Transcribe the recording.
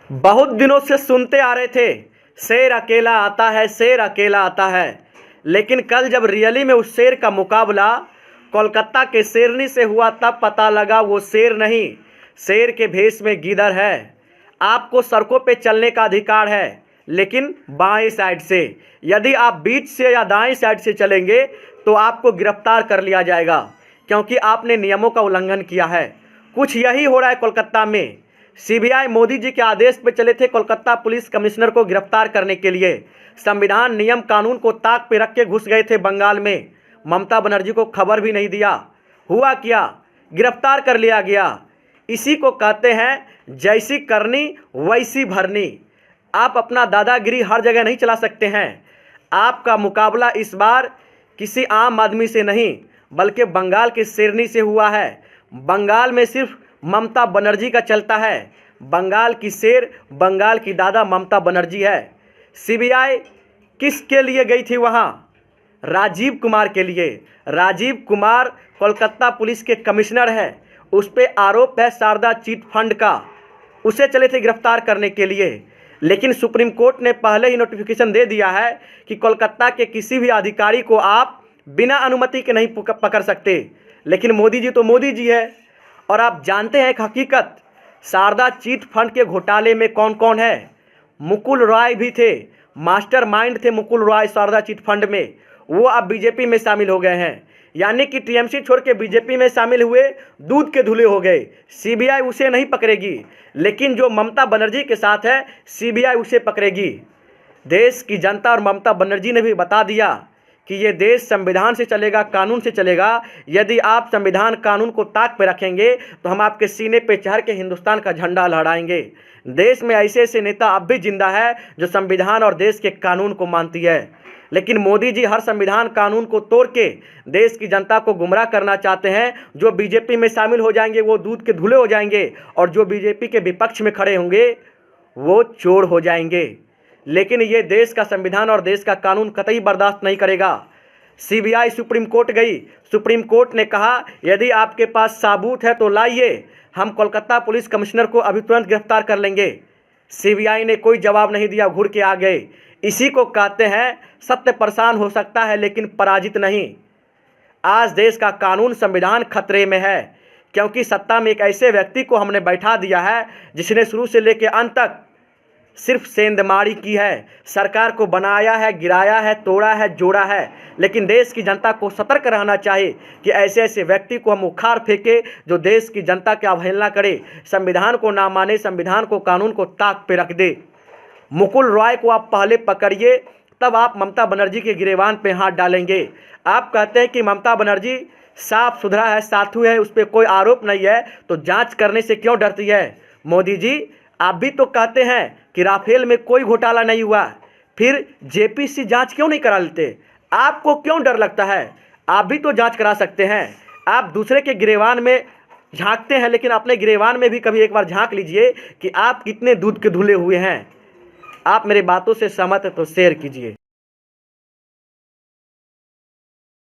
बहुत दिनों से सुनते आ रहे थे, शेर अकेला आता है, शेर अकेला आता है। लेकिन कल जब रियली में उस शेर का मुकाबला कोलकाता के शेरनी से हुआ तब पता लगा वो शेर नहीं, शेर के भेष में गीदड़ है। आपको सड़कों पे चलने का अधिकार है, लेकिन बाएं साइड से। यदि आप बीच से या दाएं साइड से चलेंगे तो आपको गिरफ्तार कर लिया जाएगा, क्योंकि आपने नियमों का उल्लंघन किया है। कुछ यही हो रहा है कोलकाता में। सीबीआई मोदी जी के आदेश पर चले थे कोलकाता पुलिस कमिश्नर को गिरफ्तार करने के लिए। संविधान नियम कानून को ताक पे रख के घुस गए थे बंगाल में। ममता बनर्जी को खबर भी नहीं दिया। हुआ क्या, गिरफ्तार कर लिया गया। इसी को कहते हैं जैसी करनी वैसी भरनी। आप अपना दादागिरी हर जगह नहीं चला सकते हैं। आपका मुकाबला इस बार किसी आम आदमी से नहीं, बल्कि बंगाल के शेरनी से हुआ है। बंगाल में सिर्फ ममता बनर्जी का चलता है। बंगाल की शेर, बंगाल की दादा ममता बनर्जी है। सीबीआई किसके लिए गई थी वहाँ? राजीव कुमार के लिए। राजीव कुमार कोलकाता पुलिस के कमिश्नर है। उस पर आरोप है शारदा चिट फंड का। उसे चले थे गिरफ्तार करने के लिए, लेकिन सुप्रीम कोर्ट ने पहले ही नोटिफिकेशन दे दिया है कि कोलकाता के किसी भी अधिकारी को आप बिना अनुमति के नहीं पकड़ सकते। लेकिन मोदी जी तो मोदी जी है। और आप जानते हैं एक हकीकत, शारदा चिट फंड के घोटाले में कौन कौन है? मुकुल रॉय भी थे, मास्टरमाइंड थे मुकुल रॉय शारदा चिट फंड में। वो अब बीजेपी में शामिल हो गए हैं, यानी कि टीएमसी छोड़ के बीजेपी में शामिल हुए, दूध के धुले हो गए। सीबीआई उसे नहीं पकड़ेगी, लेकिन जो ममता बनर्जी के साथ है सीबीआई उसे पकड़ेगी। देश की जनता और ममता बनर्जी ने भी बता दिया कि ये देश संविधान से चलेगा, कानून से चलेगा। यदि आप संविधान कानून को ताक पे रखेंगे तो हम आपके सीने पे चढ़ के हिंदुस्तान का झंडा लहराएंगे। देश में ऐसे ऐसे नेता अब भी जिंदा है जो संविधान और देश के कानून को मानती है। लेकिन मोदी जी हर संविधान कानून को तोड़ के देश की जनता को गुमराह करना चाहते हैं। जो बीजेपी में शामिल हो जाएंगे वो दूध के धुले हो जाएंगे, और जो बीजेपी के विपक्ष में खड़े होंगे वो चोर हो जाएंगे। लेकिन ये देश का संविधान और देश का कानून कतई बर्दाश्त नहीं करेगा। सीबीआई सुप्रीम कोर्ट गई। सुप्रीम कोर्ट ने कहा यदि आपके पास सबूत है तो लाइए, हम कोलकाता पुलिस कमिश्नर को अभी तुरंत गिरफ्तार कर लेंगे। सीबीआई ने कोई जवाब नहीं दिया, घुर के आ गए। इसी को कहते हैं सत्य परेशान हो सकता है लेकिन पराजित नहीं। आज देश का कानून संविधान खतरे में है, क्योंकि सत्ता में एक ऐसे व्यक्ति को हमने बैठा दिया है जिसने शुरू से लेकर अंत तक सिर्फ सेंधमारी की है। सरकार को बनाया है, गिराया है, तोड़ा है, जोड़ा है। लेकिन देश की जनता को सतर्क रहना चाहिए कि ऐसे ऐसे व्यक्ति को हम उखाड़ फेंके जो देश की जनता की अवहेलना करे, संविधान को ना माने, संविधान को कानून को ताक पे रख दे। मुकुल रॉय को आप पहले पकड़िए, तब आप ममता बनर्जी के गिरेबान पे हाथ डालेंगे। आप कहते हैं कि ममता बनर्जी साफ सुथरा है, साधु है, उस पर कोई आरोप नहीं है, तो जांच करने से क्यों डरती है? मोदी जी आप भी तो कहते हैं कि राफेल में कोई घोटाला नहीं हुआ, फिर जेपीसी जांच क्यों नहीं करा लेते? आपको क्यों डर लगता है? आप भी तो जांच करा सकते हैं। आप दूसरे के गिरेबान में झांकते हैं, लेकिन अपने गिरेबान में भी कभी एक बार झांक लीजिए कि आप कितने दूध के धुले हुए हैं। आप मेरे बातों से सहमत हैं तो शेयर कीजिए।